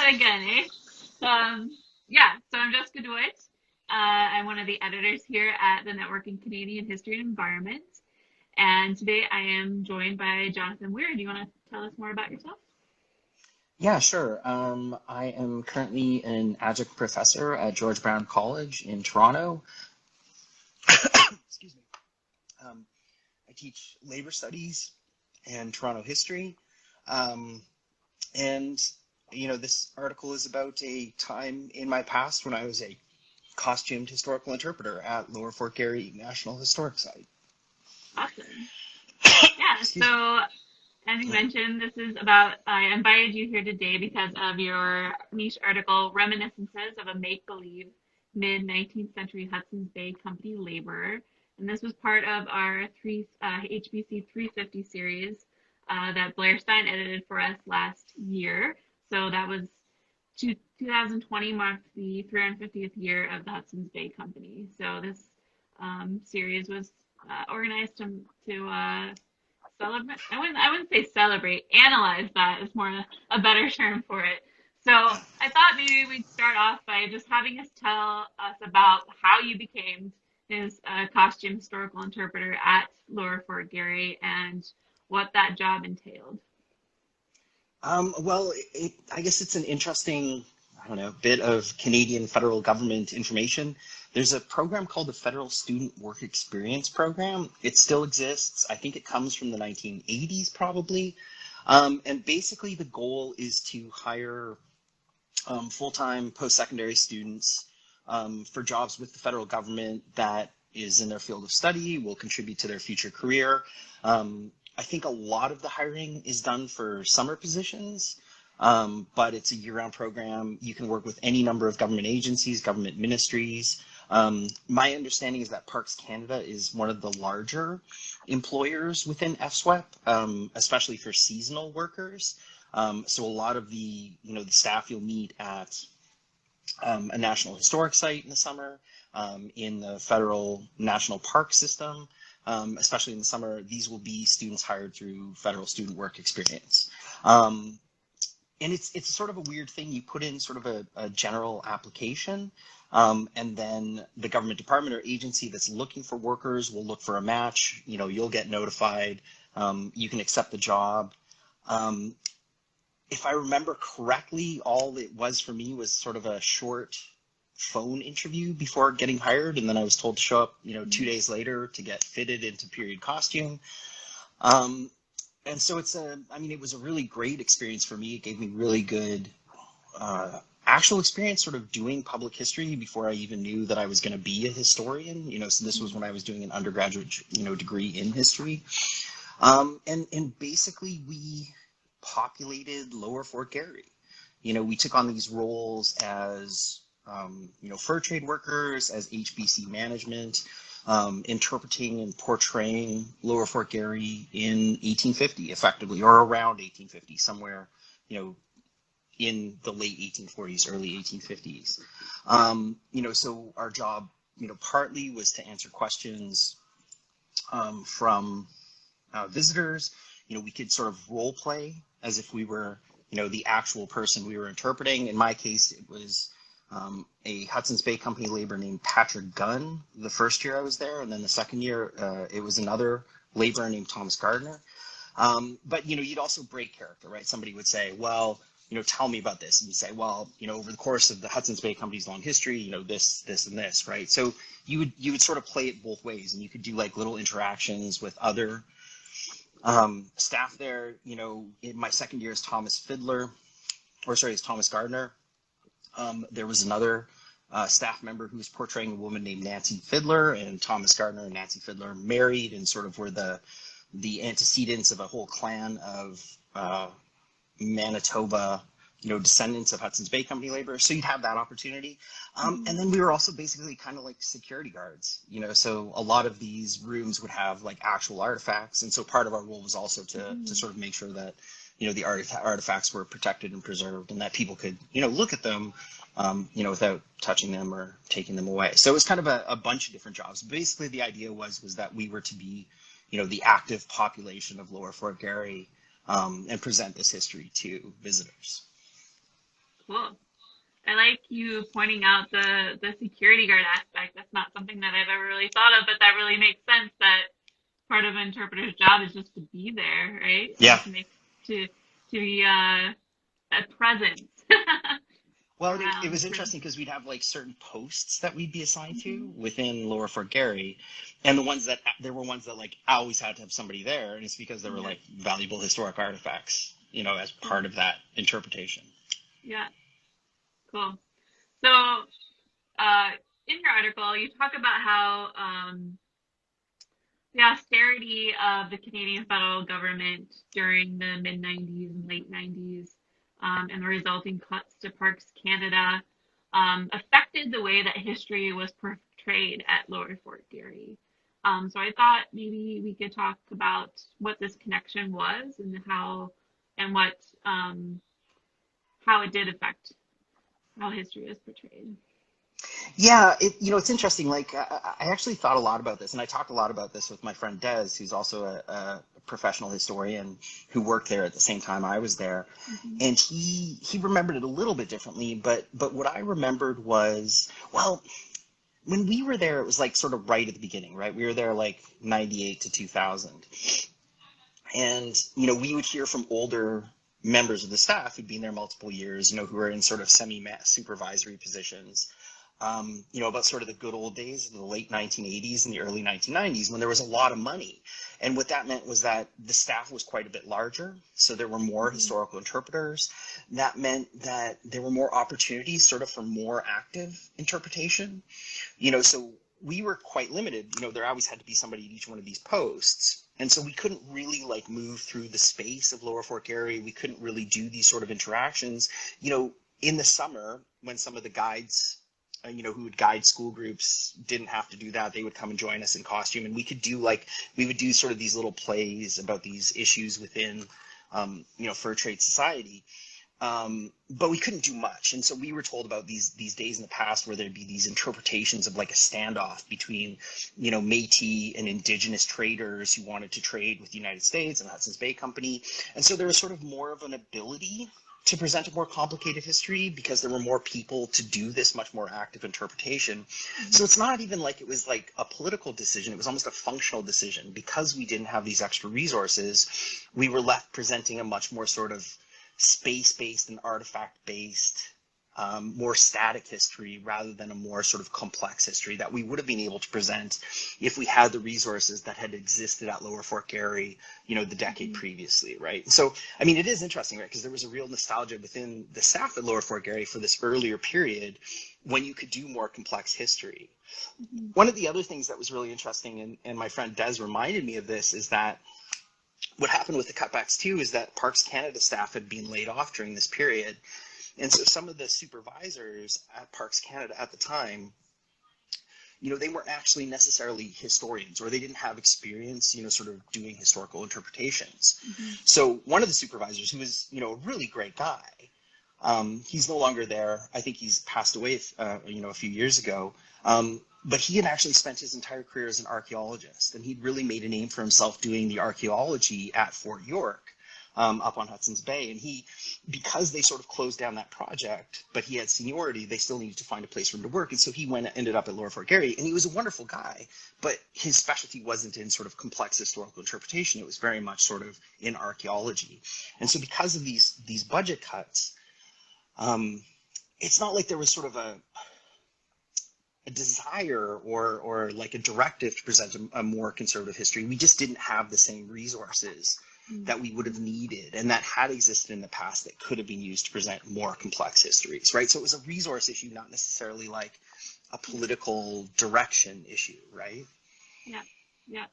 that again, eh? Yeah, so I'm Jessica Dwight. I'm one of the editors here at the Network in Canadian History and Environment. And today I am joined by Jonathan Weier. Do you want to tell us more about yourself? Yeah, sure. I am currently an adjunct professor at George Brown College in Toronto. Excuse me. Um, I teach labor studies and Toronto history. Um, and, this article is about a time in my past when I was a costumed historical interpreter at Lower Fort Garry National Historic Site. Awesome. Yeah, Excuse me. so as you mentioned, this is about, I invited you here today because of your niche article, Reminiscences of a Make-Believe Mid-19th Century Hudson's Bay Company Laborer. And this was part of our HBC 350 series that Blair Stein edited for us last year. So that was 2020 marked the 350th year of the Hudson's Bay Company. So this series was organized to celebrate. I wouldn't say celebrate. Analyze that is more a better term for it. So I thought maybe we'd start off by just having us tell us about how you became his costume historical interpreter at Lower Fort Garry and what that job entailed. I guess it's an interesting, I don't know, bit of Canadian federal government information. There's a program called the Federal Student Work Experience Program. It still exists. I think it comes from the 1980s, probably. And basically, the goal is to hire full-time post-secondary students for jobs with the federal government that is in their field of study, will contribute to their future career. I think a lot of the hiring is done for summer positions, but it's a year-round program. You can work with any number of government agencies, government ministries. My understanding is that Parks Canada is one of the larger employers within FSWEP, especially for seasonal workers. So a lot of the staff you'll meet at a National Historic Site in the summer, in the federal national park system, especially in the summer, these will be students hired through federal student work experience. And it's sort of a weird thing. You put in sort of a general application, and then the government department or agency that's looking for workers will look for a match. You'll get notified. You can accept the job. If I remember correctly, all it was for me was sort of a short phone interview before getting hired, and then I was told to show up, 2 days later to get fitted into period costume. And so it was a really great experience for me. It gave me really good actual experience sort of doing public history before I even knew that I was going to be a historian. So this was when I was doing an undergraduate, degree in history. And basically we populated Lower Fort Garry. We took on these roles as fur trade workers, as HBC management, interpreting and portraying Lower Fort Garry in 1850, effectively, or around 1850, somewhere, in the late 1840s, early 1850s. So our job, partly was to answer questions from visitors. We could sort of role play as if we were, the actual person we were interpreting. In my case, it was a Hudson's Bay Company laborer named Patrick Gunn the first year I was there, and then the second year it was another laborer named Thomas Gardner. But you'd also break character, right? Somebody would say, well, tell me about this, and you say, well, over the course of the Hudson's Bay Company's long history, this, and this, right? So you would sort of play it both ways, and you could do like little interactions with other staff there. In my second year as Thomas Gardner. There was another staff member who was portraying a woman named Nancy Fiddler, and Thomas Gardner and Nancy Fiddler married and sort of were the antecedents of a whole clan of Manitoba, descendants of Hudson's Bay Company laborers. So you'd have that opportunity. And then we were also basically kind of like security guards, so a lot of these rooms would have like actual artifacts. And so part of our role was also to sort of make sure that the artifacts were protected and preserved, and that people could, look at them, without touching them or taking them away. So it was kind of a bunch of different jobs. Basically, the idea was that we were to be, the active population of Lower Fort Garry, and present this history to visitors. Cool. I like you pointing out the security guard aspect. That's not something that I've ever really thought of, but that really makes sense that part of an interpreter's job is just to be there, right? And Yeah. to be a presence Well, it around was for. interesting because we'd have like certain posts that we'd be assigned Mhm. to within Lower Fort Garry, and there were ones that like always had to have somebody there, and it's because there were Yeah, like valuable historic artifacts, as cool. part of that interpretation. Yeah, cool. So, uh, in your article, you talk about how the austerity of the Canadian federal government during the mid 90s and late 90s and the resulting cuts to Parks Canada affected the way that history was portrayed at Lower Fort Garry. So I thought maybe we could talk about what this connection was and what how it did affect how history was portrayed. Yeah, it's interesting. Like, I actually thought a lot about this, and I talked a lot about this with my friend Des, who's also a professional historian who worked there at the same time I was there, Mm-hmm. and he remembered it a little bit differently. But what I remembered was, well, when we were there, it was like sort of right at the beginning, right? We were there like 98 to 2000, and we would hear from older members of the staff who'd been there multiple years, who were in sort of semi-supervisory positions, about sort of the good old days of the late 1980s and the early 1990s when there was a lot of money. And what that meant was that the staff was quite a bit larger. So there were more Mm-hmm. historical interpreters. That meant that there were more opportunities sort of for more active interpretation. So we were quite limited. There always had to be somebody at each one of these posts. And so we couldn't really like move through the space of Lower Fort Garry. We couldn't really do these sort of interactions. In the summer when some of the guides who would guide school groups didn't have to do that. They would come and join us in costume, and we would do sort of these little plays about these issues within, fur trade society. But we couldn't do much, and so we were told about these days in the past where there'd be these interpretations of like a standoff between, Métis and Indigenous traders who wanted to trade with the United States and Hudson's Bay Company, and so there was sort of more of an ability to present a more complicated history because there were more people to do this much more active interpretation. Mm-hmm. So it's not even like it was like a political decision. It was almost a functional decision. Because we didn't have these extra resources, we were left presenting a much more sort of space-based and artifact-based, more static history rather than a more sort of complex history that we would have been able to present if we had the resources that had existed at Lower Fort Garry, the decade Mm-hmm. previously, right? So, I mean, it is interesting, right? Because there was a real nostalgia within the staff at Lower Fort Garry for this earlier period when you could do more complex history. Mm-hmm. One of the other things that was really interesting, and my friend Des reminded me of this, is that what happened with the cutbacks too is that Parks Canada staff had been laid off during this period. And so some of the supervisors at Parks Canada at the time, they weren't actually necessarily historians, or they didn't have experience, sort of doing historical interpretations. Mm-hmm. So one of the supervisors, who was, a really great guy, he's no longer there. I think he's passed away, a few years ago. But he had actually spent his entire career as an archaeologist, and he'd really made a name for himself doing the archaeology at Fort York, up on Hudson's Bay. And because they sort of closed down that project, but he had seniority, they still needed to find a place for him to work. And so he ended up at Lower Fort Garry, and he was a wonderful guy, but his specialty wasn't in sort of complex historical interpretation. It was very much sort of in archaeology. And so because of these budget cuts, it's not like there was sort of a desire or like a directive to present a more conservative history. We just didn't have the same resources that we would have needed and that had existed in the past that could have been used to present more complex histories, right? So it was a resource issue, not necessarily like a political direction issue, right? Yeah, yeah,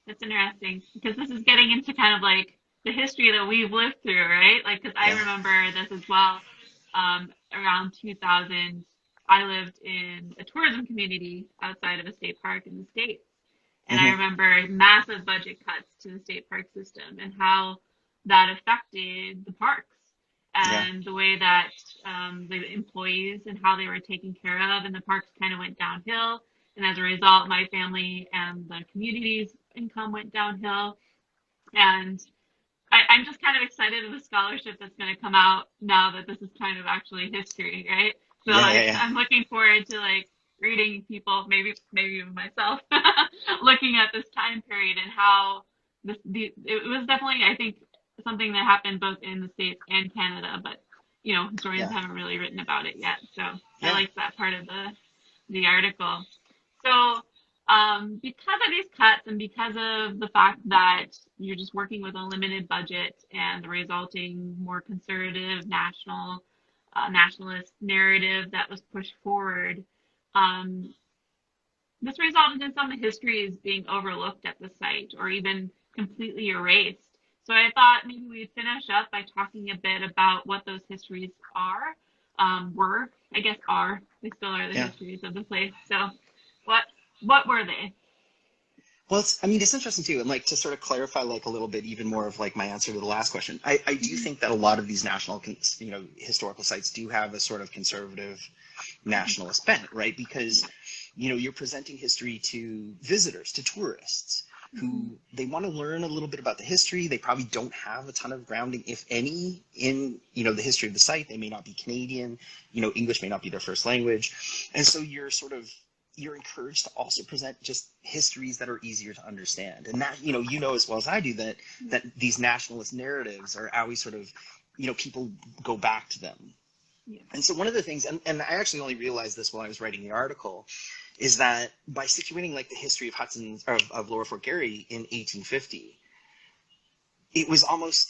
that's interesting because this is getting into kind of like the history that we've lived through, right? Like, because I Yeah. remember this as well. Around 2000, I lived in a tourism community outside of a state park in the States. And I Mm-hmm. remember massive budget cuts to the state park system and how that affected the parks Yeah. and the way that the employees and how they were taken care of. And the parks kind of went downhill. And as a result, my family and the community's income went downhill. And I'm just kind of excited of the scholarship that's going to come out now that this is kind of actually history, right? So Yeah, yeah, like yeah. I'm looking forward to like reading people, maybe even myself, looking at this time period and how it was definitely, I think, something that happened both in the States and Canada, but historians Yeah, haven't really written about it yet. So I yeah. like that part of the article. So because of these cuts and because of the fact that you're just working with a limited budget and the resulting more conservative nationalist narrative that was pushed forward, um, this resulted in some of the histories being overlooked at the site or even completely erased. So I thought maybe we'd finish up by talking a bit about what those histories were, I guess are, they still are the Yeah. histories of the place. So what what were they? Well, I mean, it's interesting too, and like to sort of clarify like a little bit even more of like my answer to the last question. I do Mhm, think that a lot of these national, historical sites do have a sort of conservative mhm, nationalist bent, right? Because, yeah, you're presenting history to visitors, to tourists mhm, who they want to learn a little bit about the history. They probably don't have a ton of grounding, if any, in, the history of the site. They may not be Canadian, English may not be their first language. And so you're encouraged to also present just histories that are easier to understand. And that, as well as I do that these nationalist narratives are always sort of, people go back to them. yeah, And so one of the things, and I actually only realized this while I was writing the article, is that by situating like the history of of Lower Fort Garry in 1850, it was almost,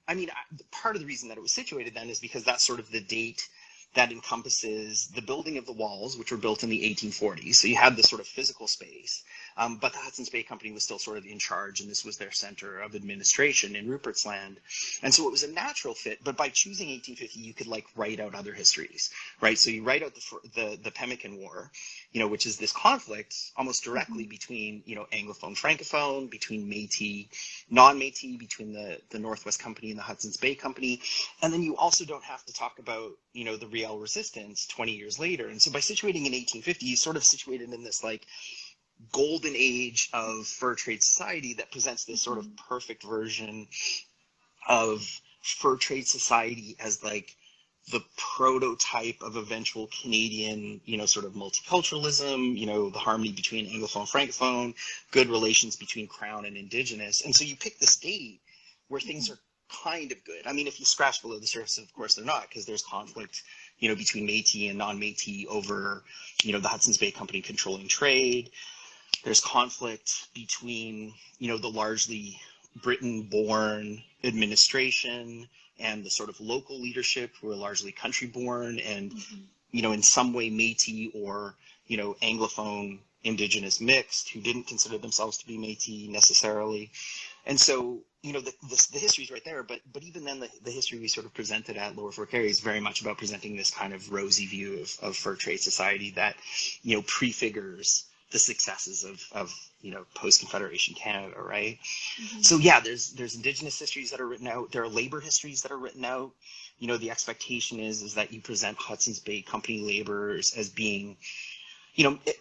I mean, part of the reason that it was situated then is because that's sort of the date that encompasses the building of the walls, which were built in the 1840s. So you had this sort of physical space, but the Hudson's Bay Company was still sort of in charge, and this was their center of administration in Rupert's Land. And so it was a natural fit, but by choosing 1850, you could like write out other histories, right? So you write out the Pemmican War, which is this conflict almost directly mhm, between, Anglophone, Francophone, between Métis, non-Métis, between the Northwest Company and the Hudson's Bay Company. And then you also don't have to talk about, the Riel resistance 20 years later. And so by situating in 1850, you sort of situated in this like golden age of fur trade society that presents this sort of mhm, perfect version of fur trade society as like the prototype of eventual Canadian, sort of multiculturalism, the harmony between Anglophone, Francophone, good relations between Crown and Indigenous. And so you pick this date where things mhm, are kind of good. I mean, if you scratch below the surface, of course they're not, because there's conflict, between Métis and non-Métis over, the Hudson's Bay Company controlling trade. There's conflict between, the largely Britain-born administration and the sort of local leadership who are largely country-born and, mhm, in some way Métis or, Anglophone Indigenous mixed who didn't consider themselves to be Métis necessarily. And so, the history is right there, but even then, the history we sort of presented at Lower Fort Garry is very much about presenting this kind of rosy view of fur trade society that, prefigures the successes of post-Confederation Canada, right? mhm, So yeah, there's Indigenous histories that are written out. There are labor histories that are written out. The expectation is that you present Hudson's Bay Company laborers as being,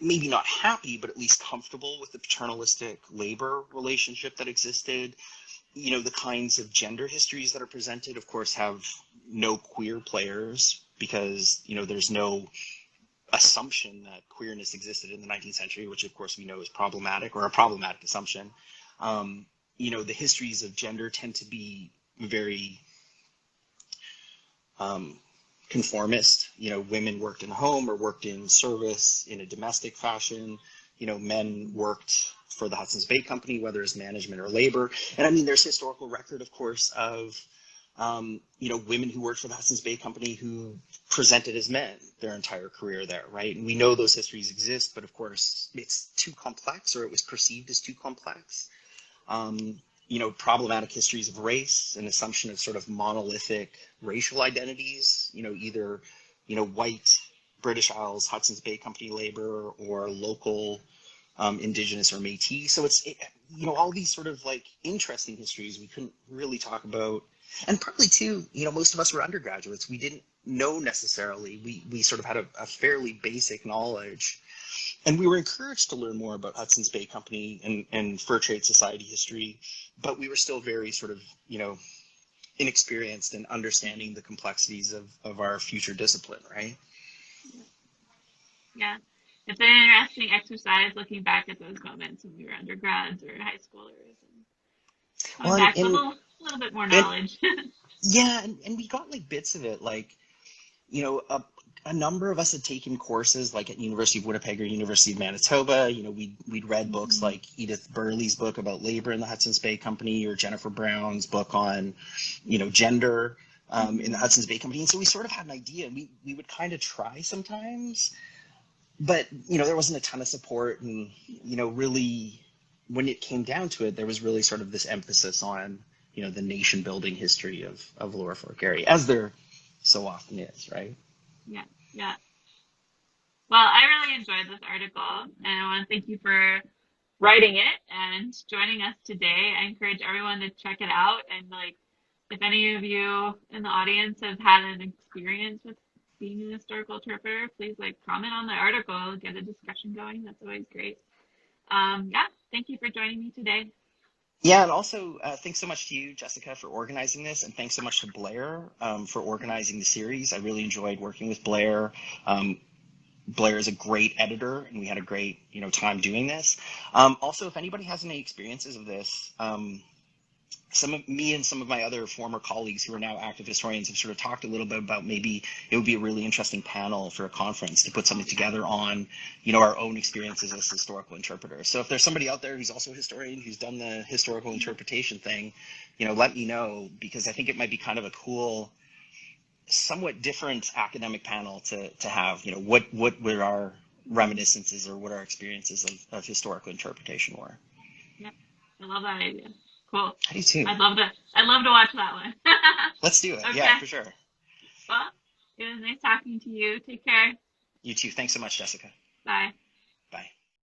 maybe not happy, but at least comfortable with the paternalistic labor relationship that existed. The kinds of gender histories that are presented, of course, have no queer players because, there's no assumption that queerness existed in the 19th century, which of course we know is problematic or a problematic assumption. Um, the histories of gender tend to be very um, conformist. Women worked in the home or worked in service in a domestic fashion. Men mhm, worked for the Hudson's Bay Company, whether as management or labor. And I mean, there's historical record, of course, of women who worked for the Hudson's Bay Company who presented as men their entire career there, right? And we know those histories exist, but of course, it's too complex, or it was perceived as too complex. Um, problematic histories of race, an assumption of sort of monolithic racial identities, either, white British Isles, Hudson's Bay Company labor, or local Indigenous or Métis. So all these sort of like interesting histories we couldn't really talk about. And partly too, most of us were undergraduates. We didn't know necessarily. We sort of had a fairly basic knowledge And we were encouraged to learn more about Hudson's Bay Company and Fur Trade Society history, but we were still very sort of, inexperienced in understanding the complexities of our future discipline, right? Yeah. It's an interesting exercise looking back at those moments when we were undergrads or high schoolers and Well, going back with a little bit more and knowledge. yeah, and we got like bits of it, like, you know, a number of us had taken courses like at University of Winnipeg or University of Manitoba. We'd read books Mhm. like Edith Burley's book about labor in the Hudson's Bay Company or Jennifer Brown's book on, gender in the Mhm. Hudson's Bay Company. And so we sort of had an idea. We would kind of try sometimes, but, there wasn't a ton of support. And, really, when it came down to it, there was really sort of this emphasis on, the nation building history of Lower Fort Garry, as there so often is, right? Yeah. Yeah. Well, I really enjoyed this article, and I want to thank you for writing it and joining us today. I encourage everyone to check it out. And like, if any of you in the audience have had an experience with being an historical interpreter, please like comment on the article, get a discussion going. That's always great. Yeah, thank you for joining me today. Yeah, and also thanks so much to you, Jessica, for organizing this, and thanks so much to Blair for organizing the series. I really enjoyed working with Blair. Blair is a great editor, and we had a great, time doing this. Also, if anybody has any experiences of this, some of me and some of my other former colleagues who are now active historians have sort of talked a little bit about maybe it would be a really interesting panel for a conference to put something together on, our own experiences as historical interpreters. So if there's somebody out there who's also a historian who's done the historical interpretation thing, let me know, because I think it might be kind of a cool, somewhat different academic panel to have. What were our reminiscences or what our experiences of historical interpretation were. Yep, I love that idea. Cool. I do too. I'd love to. I'd love to watch that one. Let's do it. Yeah, Okay. for sure. Well, it was nice talking to you. Take care. You too. Thanks so much, Jessica. Bye.